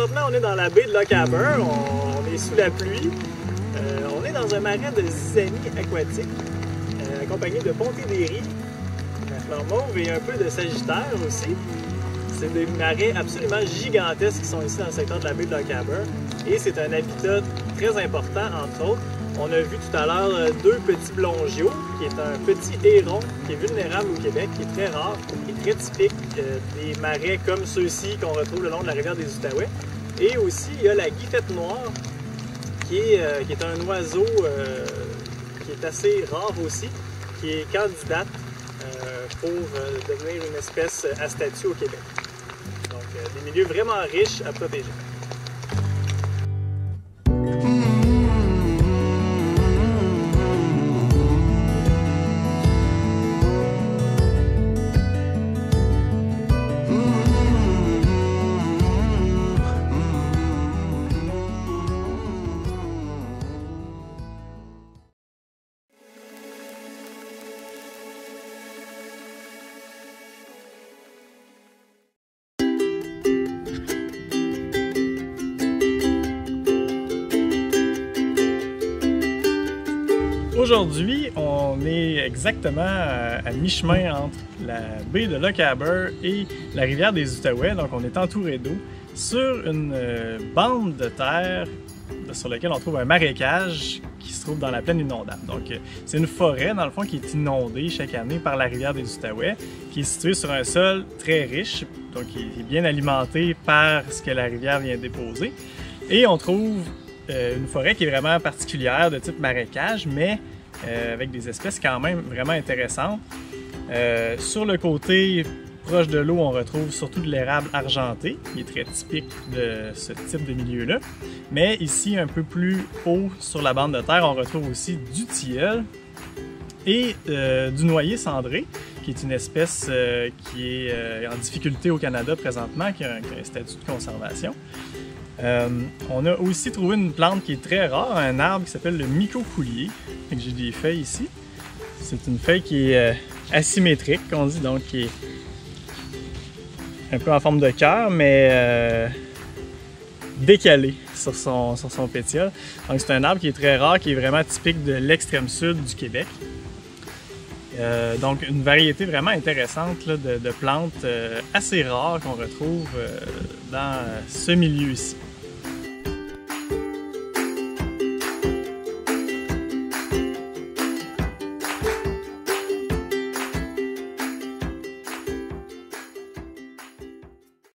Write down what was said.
présentement, on est dans la baie de Lochaber, on est sous la pluie. On est dans un marais de zizanie aquatique, accompagné de Pontédéry, la fleur mauve et un peu de sagittaire aussi. C'est des marais absolument gigantesques qui sont ici dans le secteur de la baie de Lochaber. Et c'est un habitat très important, entre autres. On a vu tout à l'heure deux petits blongios, qui est un petit héron qui est vulnérable au Québec, qui est très rare et très typique des marais comme ceux-ci qu'on retrouve le long de la rivière des Outaouais. Et aussi, il y a la guifette noire, qui est un oiseau qui est assez rare aussi, qui est candidate pour devenir une espèce à statut au Québec. Donc, des milieux vraiment riches à protéger. Aujourd'hui, on est exactement à mi-chemin entre la baie de Lochaber et la rivière des Outaouais. Donc, on est entouré d'eau sur une bande de terre sur laquelle on trouve un marécage qui se trouve dans la plaine inondable. Donc, c'est une forêt, dans le fond, qui est inondée chaque année par la rivière des Outaouais, qui est située sur un sol très riche, donc qui est bien alimenté par ce que la rivière vient déposer. Et on trouve une forêt qui est vraiment particulière, de type marécage, mais avec des espèces quand même vraiment intéressantes. Sur le côté proche de l'eau, on retrouve surtout de l'érable argenté, qui est très typique de ce type de milieu-là. Mais ici, un peu plus haut sur la bande de terre, on retrouve aussi du tilleul et du noyer cendré, qui est une espèce qui est en difficulté au Canada présentement, qui a un statut de conservation. On a aussi trouvé une plante qui est très rare, un arbre qui s'appelle le micocoulier. J'ai des feuilles ici. C'est une feuille qui est asymétrique, qu'on dit, donc qui est un peu en forme de cœur, mais décalée sur son pétiole. Donc c'est un arbre qui est très rare, qui est vraiment typique de l'extrême sud du Québec. Donc une variété vraiment intéressante là, de plantes assez rares qu'on retrouve dans ce milieu-ci.